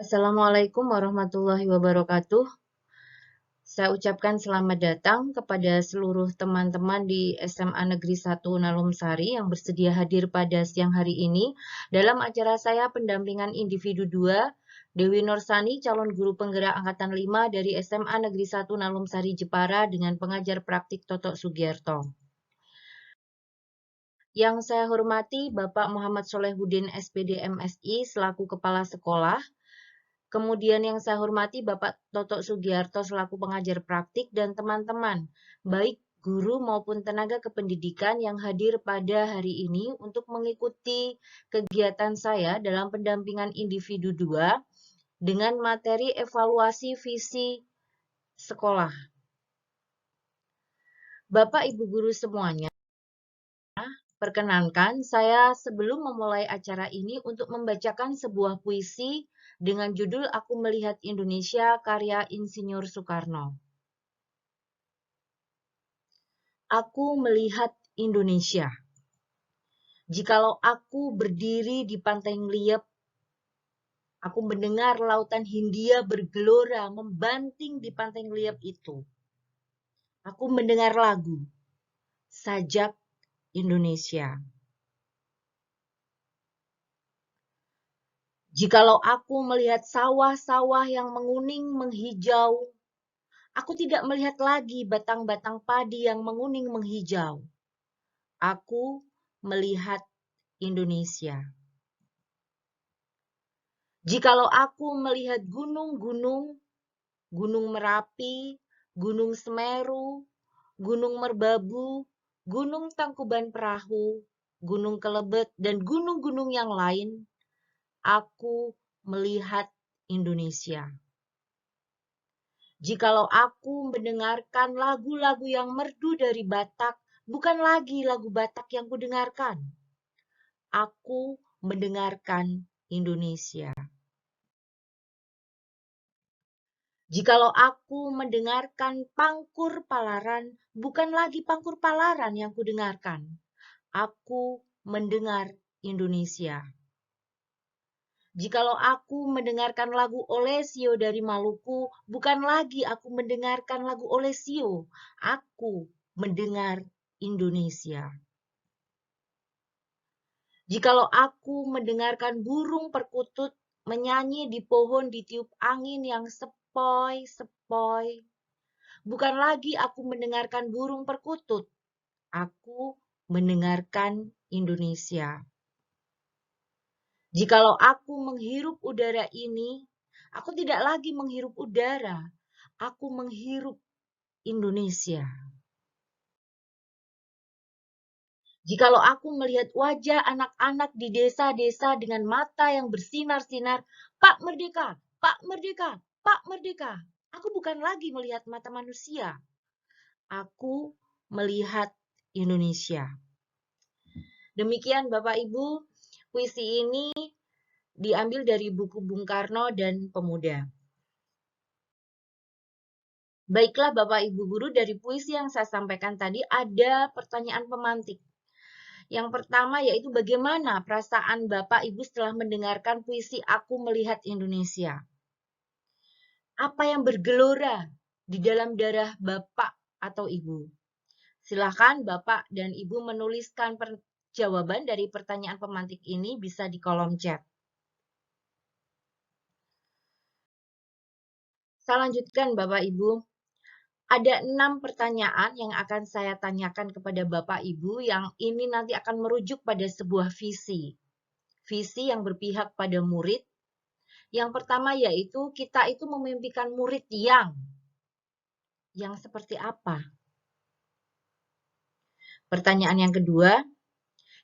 Assalamualaikum warahmatullahi wabarakatuh. Saya ucapkan selamat datang kepada seluruh teman-teman di SMA Negeri 1 Nalumsari yang bersedia hadir pada siang hari ini dalam acara saya pendampingan individu 2 Dewi Norsani, calon guru penggerak angkatan 5 dari SMA Negeri 1 Nalumsari Jepara dengan pengajar praktik Toto Sugierto. Yang saya hormati Bapak Muhammad Solehudin SPD MSI selaku Kepala Sekolah. Kemudian yang saya hormati Bapak Toto Sugierto selaku pengajar praktik dan teman-teman, baik guru maupun tenaga kependidikan yang hadir pada hari ini untuk mengikuti kegiatan saya dalam pendampingan individu 2 dengan materi evaluasi visi sekolah. Bapak Ibu guru semuanya, perkenankan saya sebelum memulai acara ini untuk membacakan sebuah puisi dengan judul Aku Melihat Indonesia karya Insinyur Soekarno. Aku melihat Indonesia. Jikalau aku berdiri di pantai Ngeliep, aku mendengar lautan Hindia bergelora membanting di pantai Ngeliep itu. Aku mendengar lagu Sajak Indonesia. Jikalau aku melihat sawah-sawah yang menguning menghijau, aku tidak melihat lagi batang-batang padi yang menguning menghijau. Aku melihat Indonesia. Jikalau aku melihat gunung-gunung, Gunung Merapi, Gunung Semeru, Gunung Merbabu, Gunung Tangkuban Perahu, Gunung Kelebet, dan gunung-gunung yang lain, aku melihat Indonesia. Jikalau aku mendengarkan lagu-lagu yang merdu dari Batak, bukan lagi lagu Batak yang kudengarkan. Aku mendengarkan Indonesia. Jikalau aku mendengarkan Pangkur Palaran, bukan lagi Pangkur Palaran yang kudengarkan. Aku mendengar Indonesia. Jikalau aku mendengarkan lagu Olesio dari Maluku, bukan lagi aku mendengarkan lagu Olesio. Aku mendengar Indonesia. Jikalau aku mendengarkan burung perkutut menyanyi di pohon ditiup angin yang sepoi-sepoi, bukan lagi aku mendengarkan burung perkutut, aku mendengarkan Indonesia. Jikalau aku menghirup udara ini, aku tidak lagi menghirup udara, aku menghirup Indonesia. Jikalau aku melihat wajah anak-anak di desa-desa dengan mata yang bersinar-sinar, Pak Merdeka, Pak Merdeka, Pak Merdeka. Aku bukan lagi melihat mata manusia. Aku melihat Indonesia. Demikian Bapak Ibu, puisi ini diambil dari buku Bung Karno dan Pemuda. Baiklah Bapak Ibu guru, dari puisi yang saya sampaikan tadi ada pertanyaan pemantik. Yang pertama yaitu bagaimana perasaan Bapak Ibu setelah mendengarkan puisi Aku Melihat Indonesia? Apa yang bergelora di dalam darah Bapak atau Ibu? Silakan Bapak dan Ibu menuliskan jawaban dari pertanyaan pemantik ini bisa di kolom chat. Saya lanjutkan Bapak Ibu. Ada 6 pertanyaan yang akan saya tanyakan kepada Bapak Ibu yang ini nanti akan merujuk pada sebuah visi. Visi yang berpihak pada murid. Yang pertama yaitu kita itu memimpikan murid yang seperti apa? Pertanyaan yang kedua,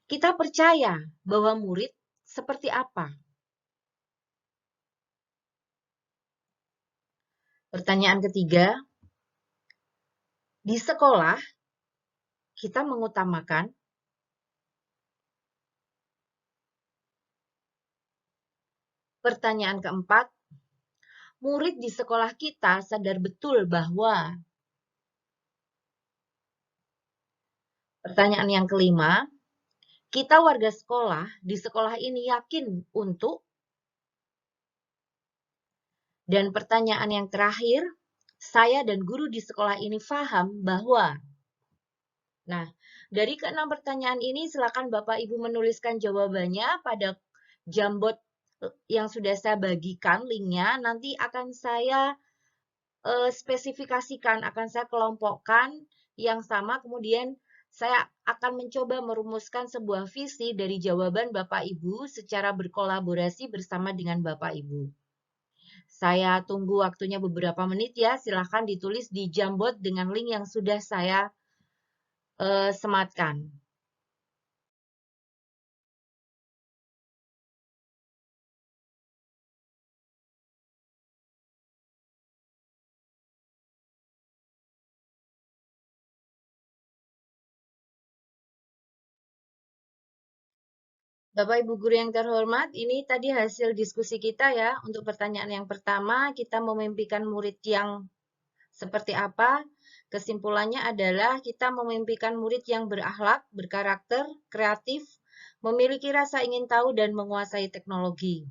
kita percaya bahwa murid seperti apa? Pertanyaan ketiga, di sekolah kita mengutamakan. Pertanyaan keempat, murid di sekolah kita sadar betul bahwa. Pertanyaan yang kelima, kita warga sekolah di sekolah ini yakin untuk. Dan pertanyaan yang terakhir, saya dan guru di sekolah ini paham bahwa. Nah, dari keenam pertanyaan ini silakan Bapak Ibu menuliskan jawabannya pada Jamboard yang sudah saya bagikan linknya. Nanti akan saya spesifikasikan, akan saya kelompokkan yang sama, kemudian saya akan mencoba merumuskan sebuah visi dari jawaban Bapak Ibu secara berkolaborasi bersama dengan Bapak Ibu. Saya tunggu waktunya beberapa menit ya, silahkan ditulis di Jamboard dengan link yang sudah saya sematkan. Bapak Ibu Guru yang terhormat, ini tadi hasil diskusi kita ya. Untuk pertanyaan yang pertama, kita memimpikan murid yang seperti apa? Kesimpulannya adalah kita memimpikan murid yang berakhlak, berkarakter, kreatif, memiliki rasa ingin tahu dan menguasai teknologi.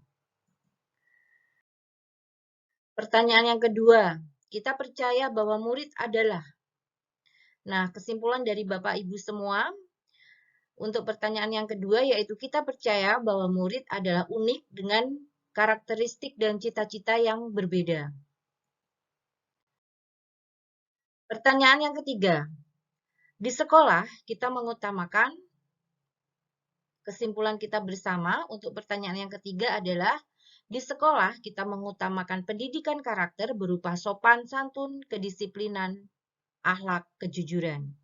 Pertanyaan yang kedua, kita percaya bahwa murid adalah. Nah, kesimpulan dari Bapak Ibu semua, untuk pertanyaan yang kedua yaitu kita percaya bahwa murid adalah unik dengan karakteristik dan cita-cita yang berbeda. Pertanyaan yang ketiga, di sekolah kita mengutamakan. Kesimpulan kita bersama untuk pertanyaan yang ketiga adalah di sekolah kita mengutamakan pendidikan karakter berupa sopan santun, kedisiplinan, akhlak, kejujuran.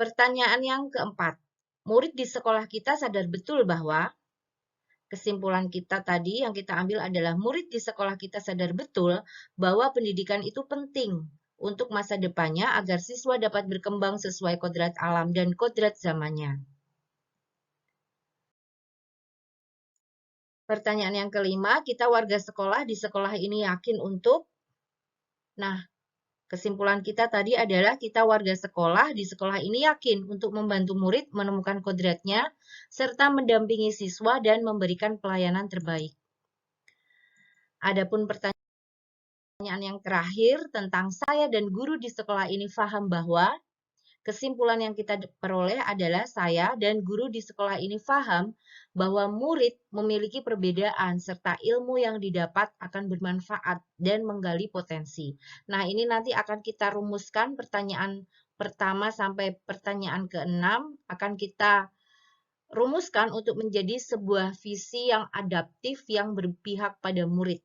Pertanyaan yang keempat, murid di sekolah kita sadar betul bahwa kesimpulan kita tadi yang kita ambil adalah murid di sekolah kita sadar betul bahwa pendidikan itu penting untuk masa depannya agar siswa dapat berkembang sesuai kodrat alam dan kodrat zamannya. Pertanyaan yang kelima, kita warga sekolah di sekolah ini yakin untuk. Nah, kesimpulan kita tadi adalah kita warga sekolah di sekolah ini yakin untuk membantu murid menemukan kodratnya, serta mendampingi siswa dan memberikan pelayanan terbaik. Adapun pertanyaan yang terakhir tentang saya dan guru di sekolah ini paham bahwa. Kesimpulan yang kita peroleh adalah saya dan guru di sekolah ini paham bahwa murid memiliki perbedaan serta ilmu yang didapat akan bermanfaat dan menggali potensi. Nah, ini nanti akan kita rumuskan pertanyaan pertama sampai pertanyaan ke-6 akan kita rumuskan untuk menjadi sebuah visi yang adaptif yang berpihak pada murid.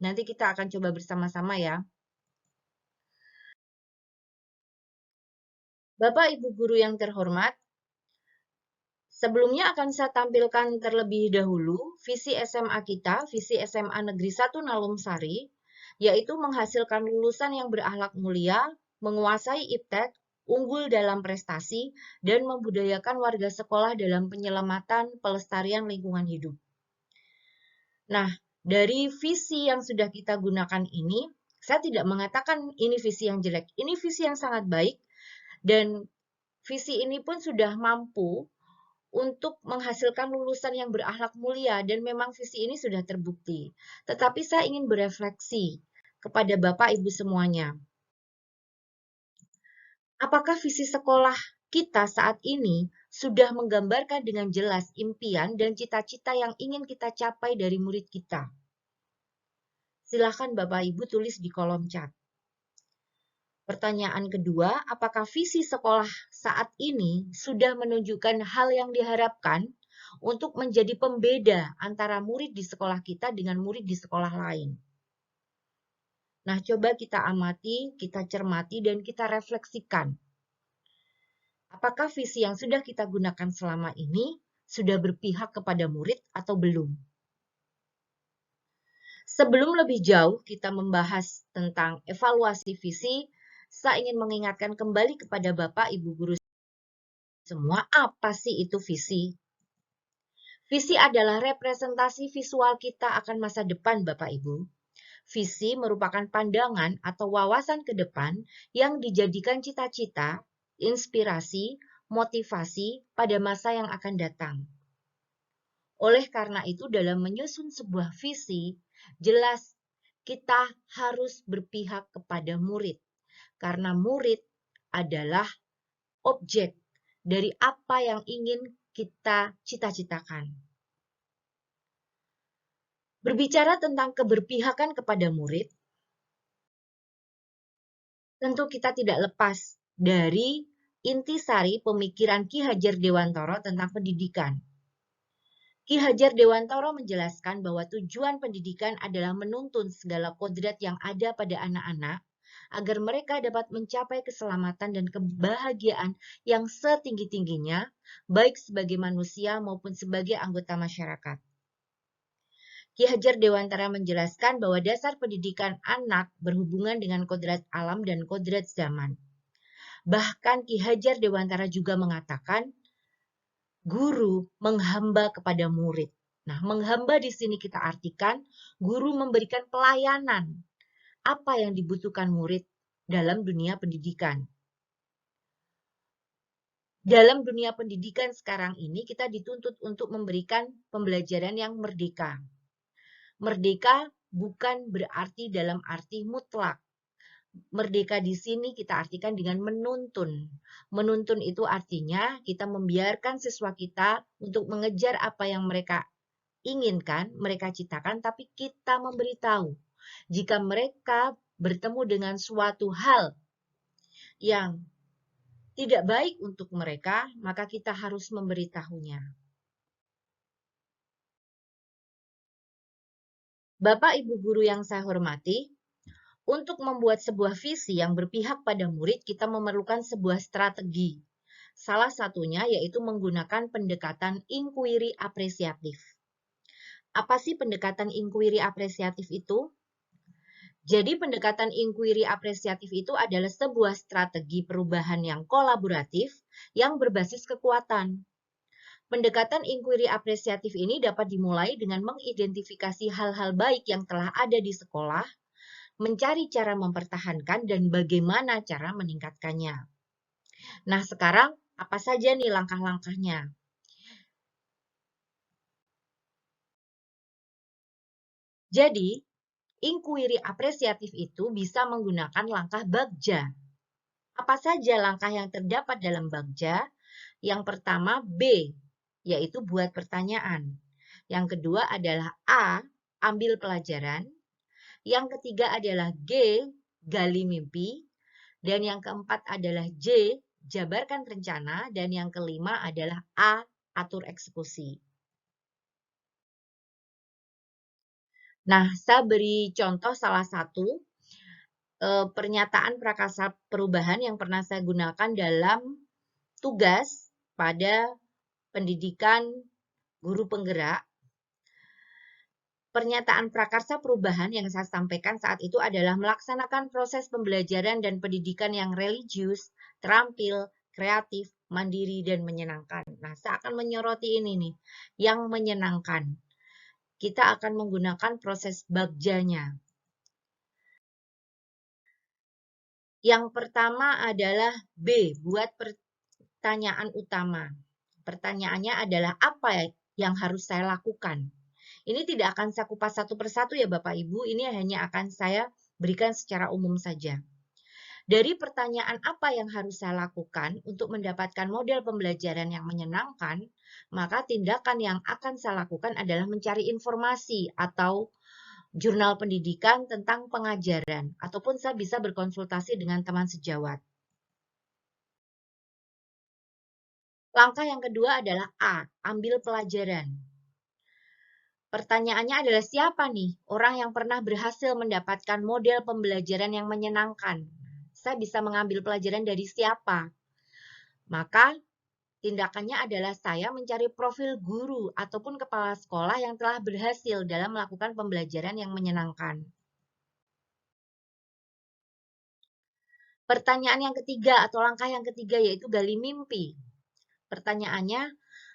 Nanti kita akan coba bersama-sama ya. Bapak Ibu Guru yang terhormat, sebelumnya akan saya tampilkan terlebih dahulu visi SMA kita, visi SMA Negeri 1 Nalumsari, yaitu menghasilkan lulusan yang berakhlak mulia, menguasai iptek, unggul dalam prestasi, dan membudayakan warga sekolah dalam penyelamatan pelestarian lingkungan hidup. Nah, dari visi yang sudah kita gunakan ini, saya tidak mengatakan ini visi yang jelek, ini visi yang sangat baik, dan visi ini pun sudah mampu untuk menghasilkan lulusan yang berakhlak mulia dan memang visi ini sudah terbukti. Tetapi saya ingin berefleksi kepada Bapak Ibu semuanya. Apakah visi sekolah kita saat ini sudah menggambarkan dengan jelas impian dan cita-cita yang ingin kita capai dari murid kita? Silakan Bapak Ibu tulis di kolom chat. Pertanyaan kedua, apakah visi sekolah saat ini sudah menunjukkan hal yang diharapkan untuk menjadi pembeda antara murid di sekolah kita dengan murid di sekolah lain? Nah, coba kita amati, kita cermati, dan kita refleksikan. Apakah visi yang sudah kita gunakan selama ini sudah berpihak kepada murid atau belum? Sebelum lebih jauh kita membahas tentang evaluasi visi, saya ingin mengingatkan kembali kepada Bapak Ibu Guru semua, apa sih itu visi? Visi adalah representasi visual kita akan masa depan, Bapak Ibu. Visi merupakan pandangan atau wawasan ke depan yang dijadikan cita-cita, inspirasi, motivasi pada masa yang akan datang. Oleh karena itu, dalam menyusun sebuah visi, jelas kita harus berpihak kepada murid, karena murid adalah objek dari apa yang ingin kita cita-citakan. Berbicara tentang keberpihakan kepada murid, tentu kita tidak lepas dari intisari pemikiran Ki Hajar Dewantara tentang pendidikan. Ki Hajar Dewantara menjelaskan bahwa tujuan pendidikan adalah menuntun segala kodrat yang ada pada anak-anak agar mereka dapat mencapai keselamatan dan kebahagiaan yang setinggi-tingginya, baik sebagai manusia maupun sebagai anggota masyarakat. Ki Hajar Dewantara menjelaskan bahwa dasar pendidikan anak berhubungan dengan kodrat alam dan kodrat zaman. Bahkan Ki Hajar Dewantara juga mengatakan, guru menghamba kepada murid. Nah, menghamba di sini kita artikan, guru memberikan pelayanan apa yang dibutuhkan murid dalam dunia pendidikan. Dalam dunia pendidikan sekarang ini, kita dituntut untuk memberikan pembelajaran yang merdeka. Merdeka bukan berarti dalam arti mutlak. Merdeka di sini kita artikan dengan menuntun. Menuntun itu artinya kita membiarkan siswa kita untuk mengejar apa yang mereka inginkan, mereka ciptakan, tapi kita memberitahu. Jika mereka bertemu dengan suatu hal yang tidak baik untuk mereka, maka kita harus memberitahunya. Bapak Ibu guru yang saya hormati, untuk membuat sebuah visi yang berpihak pada murid, kita memerlukan sebuah strategi. Salah satunya yaitu menggunakan pendekatan inquiry apresiatif. Apa sih pendekatan inquiry apresiatif itu? Jadi pendekatan inquiry apresiatif itu adalah sebuah strategi perubahan yang kolaboratif yang berbasis kekuatan. Pendekatan inquiry apresiatif ini dapat dimulai dengan mengidentifikasi hal-hal baik yang telah ada di sekolah, mencari cara mempertahankan, dan bagaimana cara meningkatkannya. Nah, sekarang apa saja nih langkah-langkahnya? Jadi, inquiry apresiatif itu bisa menggunakan langkah bagja. Apa saja langkah yang terdapat dalam bagja? Yang pertama B, yaitu buat pertanyaan. Yang kedua adalah A, ambil pelajaran. Yang ketiga adalah G, gali mimpi. Dan yang keempat adalah J, jabarkan rencana. Dan yang kelima adalah A, atur eksekusi. Nah, saya beri contoh salah satu pernyataan prakarsa perubahan yang pernah saya gunakan dalam tugas pada pendidikan guru penggerak. Pernyataan prakarsa perubahan yang saya sampaikan saat itu adalah melaksanakan proses pembelajaran dan pendidikan yang religius, terampil, kreatif, mandiri, dan menyenangkan. Nah, saya akan menyoroti ini nih, yang menyenangkan. Kita akan menggunakan proses bagjanya. Yang pertama adalah B, buat pertanyaan utama. Pertanyaannya adalah apa yang harus saya lakukan? Ini tidak akan saya kupas satu persatu ya Bapak Ibu, ini hanya akan saya berikan secara umum saja. Dari pertanyaan apa yang harus saya lakukan untuk mendapatkan model pembelajaran yang menyenangkan, maka tindakan yang akan saya lakukan adalah mencari informasi atau jurnal pendidikan tentang pengajaran, ataupun saya bisa berkonsultasi dengan teman sejawat. Langkah yang kedua adalah A, ambil pelajaran. Pertanyaannya adalah siapa nih orang yang pernah berhasil mendapatkan model pembelajaran yang menyenangkan? Saya bisa mengambil pelajaran dari siapa? Maka tindakannya adalah saya mencari profil guru ataupun kepala sekolah yang telah berhasil dalam melakukan pembelajaran yang menyenangkan. Pertanyaan yang ketiga atau langkah yang ketiga yaitu gali mimpi. Pertanyaannya,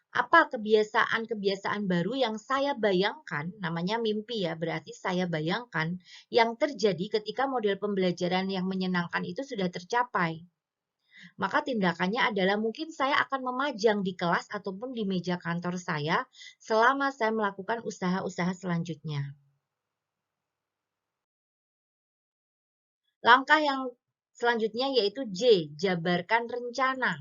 apa kebiasaan-kebiasaan baru yang saya bayangkan, namanya mimpi ya, berarti saya bayangkan yang terjadi ketika model pembelajaran yang menyenangkan itu sudah tercapai. Maka tindakannya adalah mungkin saya akan memajang di kelas ataupun di meja kantor saya selama saya melakukan usaha-usaha selanjutnya. Langkah yang selanjutnya yaitu J, jabarkan rencana.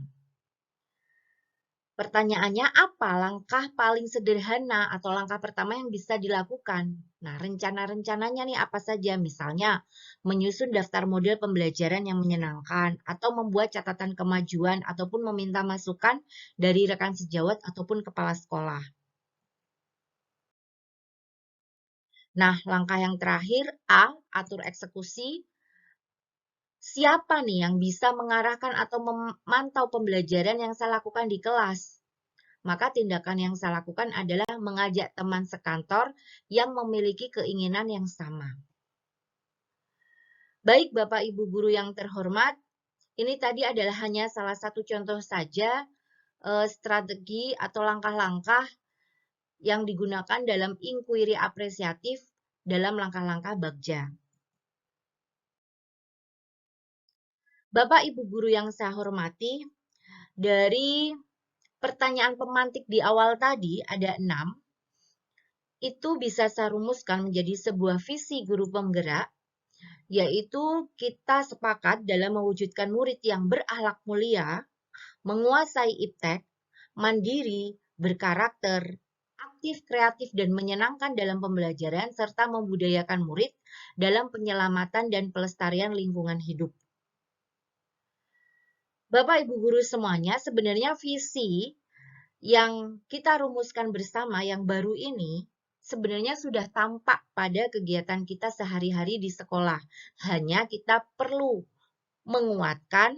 Pertanyaannya apa langkah paling sederhana atau langkah pertama yang bisa dilakukan? Nah, rencana-rencananya nih apa saja? Misalnya, menyusun daftar model pembelajaran yang menyenangkan, atau membuat catatan kemajuan, ataupun meminta masukan dari rekan sejawat ataupun kepala sekolah. Nah, langkah yang terakhir, A, atur eksekusi. Siapa nih yang bisa mengarahkan atau memantau pembelajaran yang saya lakukan di kelas? Maka tindakan yang saya lakukan adalah mengajak teman sekantor yang memiliki keinginan yang sama. Baik Bapak Ibu guru yang terhormat, ini tadi adalah hanya salah satu contoh saja strategi atau langkah-langkah yang digunakan dalam inquiry apresiatif dalam langkah-langkah Bagja. Bapak Ibu guru yang saya hormati, dari pertanyaan pemantik di awal tadi ada 6, itu bisa saya rumuskan menjadi sebuah visi guru penggerak, yaitu kita sepakat dalam mewujudkan murid yang berakhlak mulia, menguasai iptek, mandiri, berkarakter, aktif, kreatif, dan menyenangkan dalam pembelajaran, serta membudayakan murid dalam penyelamatan dan pelestarian lingkungan hidup. Bapak Ibu guru semuanya, sebenarnya visi yang kita rumuskan bersama yang baru ini sebenarnya sudah tampak pada kegiatan kita sehari-hari di sekolah. Hanya kita perlu menguatkan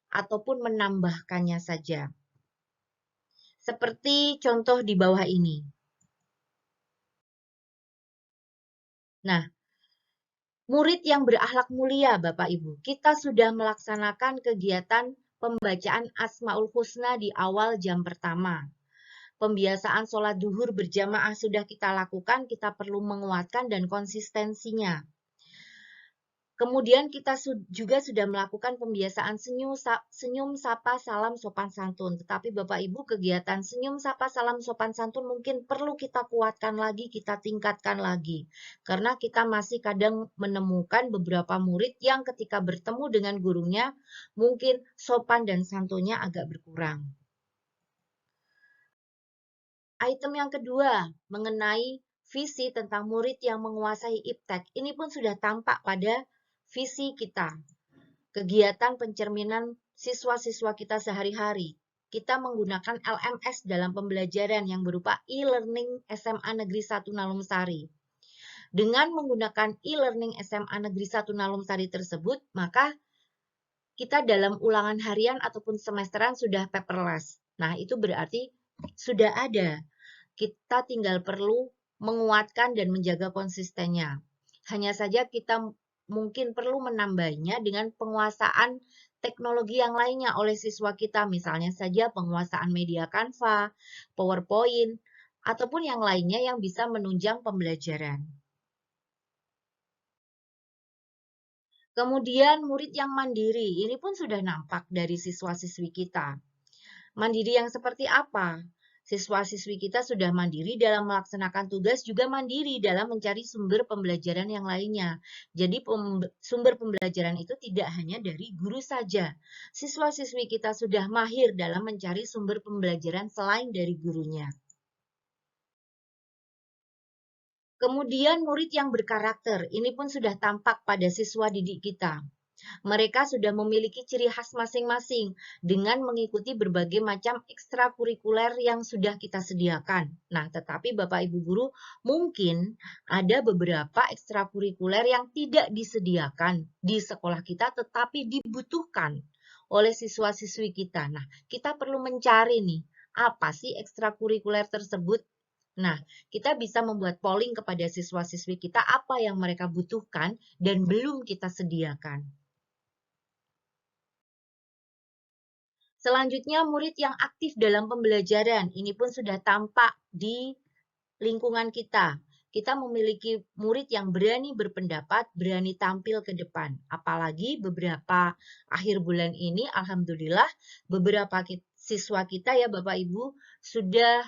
ataupun menambahkannya saja. Seperti contoh di bawah ini. Nah, murid yang berakhlak mulia Bapak Ibu, kita sudah melaksanakan kegiatan pembacaan Asmaul Husna di awal jam pertama. Pembiasaan sholat duhur berjamaah sudah kita lakukan, kita perlu menguatkan dan konsistensinya. Kemudian kita juga sudah melakukan pembiasaan senyum, sapa, salam, sopan santun. Tetapi Bapak Ibu, kegiatan senyum, sapa, salam, sopan santun mungkin perlu kita kuatkan lagi, kita tingkatkan lagi. Karena kita masih kadang menemukan beberapa murid yang ketika bertemu dengan gurunya, mungkin sopan dan santunnya agak berkurang. Item yang kedua, mengenai visi tentang murid yang menguasai iptek. Ini pun sudah tampak pada visi kita. Kegiatan pencerminan siswa-siswa kita sehari-hari. Kita menggunakan LMS dalam pembelajaran yang berupa e-learning SMA Negeri 1 Nalumsari. Dengan menggunakan e-learning SMA Negeri 1 Nalumsari tersebut, maka kita dalam ulangan harian ataupun semesteran sudah paperless. Nah, itu berarti sudah ada. Kita tinggal perlu menguatkan dan menjaga konsistennya. Hanya saja kita mungkin perlu menambahnya dengan penguasaan teknologi yang lainnya oleh siswa kita, misalnya saja penguasaan media Canva, PowerPoint, ataupun yang lainnya yang bisa menunjang pembelajaran. Kemudian murid yang mandiri, ini pun sudah nampak dari siswa-siswi kita. Mandiri yang seperti apa? Siswa-siswi kita sudah mandiri dalam melaksanakan tugas, juga mandiri dalam mencari sumber pembelajaran yang lainnya. Jadi sumber pembelajaran itu tidak hanya dari guru saja. Siswa-siswi kita sudah mahir dalam mencari sumber pembelajaran selain dari gurunya. Kemudian murid yang berkarakter, ini pun sudah tampak pada siswa didik kita. Mereka sudah memiliki ciri khas masing-masing dengan mengikuti berbagai macam ekstrakurikuler yang sudah kita sediakan. Nah, tetapi Bapak Ibu guru, mungkin ada beberapa ekstrakurikuler yang tidak disediakan di sekolah kita tetapi dibutuhkan oleh siswa-siswi kita. Nah, kita perlu mencari nih, apa sih ekstrakurikuler tersebut? Nah, kita bisa membuat polling kepada siswa-siswi kita apa yang mereka butuhkan dan belum kita sediakan. Selanjutnya, murid yang aktif dalam pembelajaran. Ini pun sudah tampak di lingkungan kita. kita memiliki murid yang berani berpendapat, berani tampil ke depan. Apalagi beberapa akhir bulan ini, alhamdulillah, beberapa siswa kita ya Bapak Ibu sudah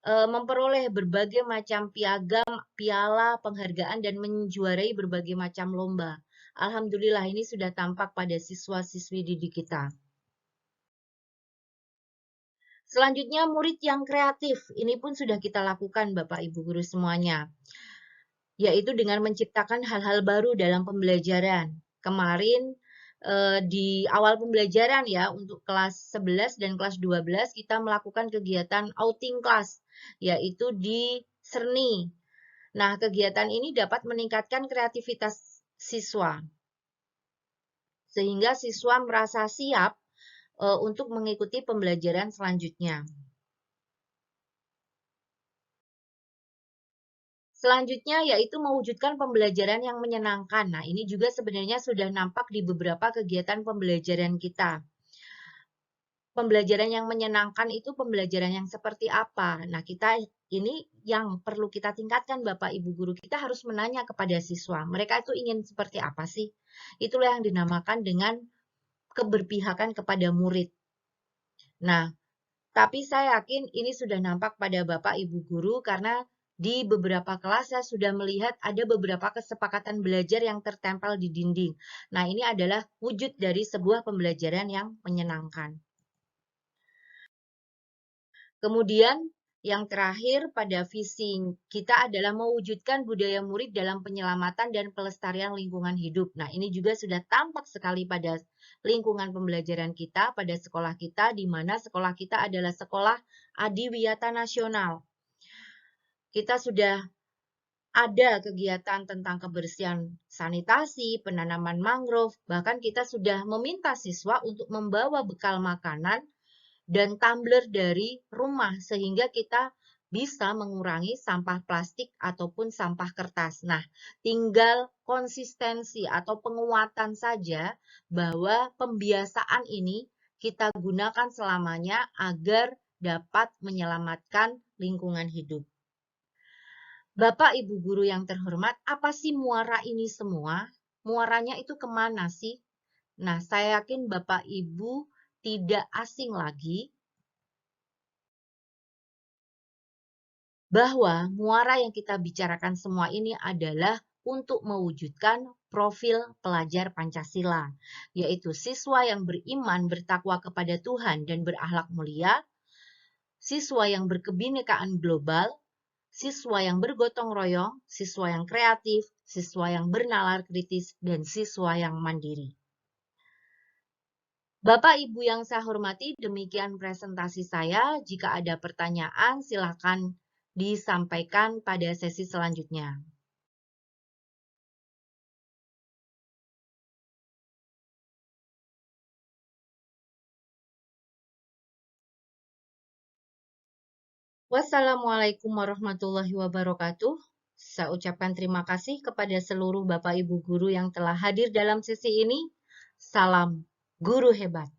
memperoleh berbagai macam piagam, piala, penghargaan, dan menjuarai berbagai macam lomba. Alhamdulillah ini sudah tampak pada siswa-siswi didik kita. Selanjutnya, murid yang kreatif. Ini pun sudah kita lakukan Bapak Ibu Guru semuanya, yaitu dengan menciptakan hal-hal baru dalam pembelajaran. Kemarin di awal pembelajaran ya, untuk kelas 11 dan kelas 12 kita melakukan kegiatan outing class, yaitu di Serni. Nah, kegiatan ini dapat meningkatkan kreativitas siswa, sehingga siswa merasa siap untuk mengikuti pembelajaran selanjutnya. Selanjutnya yaitu mewujudkan pembelajaran yang menyenangkan. Nah, ini juga sebenarnya sudah nampak di beberapa kegiatan pembelajaran kita. Pembelajaran yang menyenangkan itu pembelajaran yang seperti apa? Nah, ini yang perlu kita tingkatkan Bapak Ibu Guru. Kita harus menanya kepada siswa, mereka itu ingin seperti apa sih? Itulah yang dinamakan dengan keberpihakan kepada murid. Nah, tapi saya yakin ini sudah nampak pada Bapak Ibu Guru karena di beberapa kelas saya sudah melihat ada beberapa kesepakatan belajar yang tertempel di dinding. Nah, ini adalah wujud dari sebuah pembelajaran yang menyenangkan. Kemudian yang terakhir pada visi kita adalah mewujudkan budaya murid dalam penyelamatan dan pelestarian lingkungan hidup. Nah, ini juga sudah tampak sekali pada lingkungan pembelajaran kita, pada sekolah kita, di mana sekolah kita adalah sekolah adiwiyata nasional. Kita sudah ada kegiatan tentang kebersihan sanitasi, penanaman mangrove, bahkan kita sudah meminta siswa untuk membawa bekal makanan dan tumbler dari rumah sehingga kita bisa mengurangi sampah plastik ataupun sampah kertas. Nah, tinggal konsistensi atau penguatan saja bahwa pembiasaan ini kita gunakan selamanya agar dapat menyelamatkan lingkungan hidup. Bapak Ibu Guru yang terhormat, apa sih muara ini semua? Muaranya itu kemana sih? Nah, saya yakin Bapak Ibu tidak asing lagi bahwa muara yang kita bicarakan semua ini adalah untuk mewujudkan profil pelajar Pancasila, yaitu siswa yang beriman, bertakwa kepada Tuhan, dan berakhlak mulia, siswa yang berkebinekaan global, siswa yang bergotong royong, siswa yang kreatif, siswa yang bernalar kritis, dan siswa yang mandiri. Bapak Ibu yang saya hormati, demikian presentasi saya. Jika ada pertanyaan, silakan disampaikan pada sesi selanjutnya. Wassalamualaikum warahmatullahi wabarakatuh. Saya ucapkan terima kasih kepada seluruh Bapak Ibu Guru yang telah hadir dalam sesi ini. Salam Guru Hebat.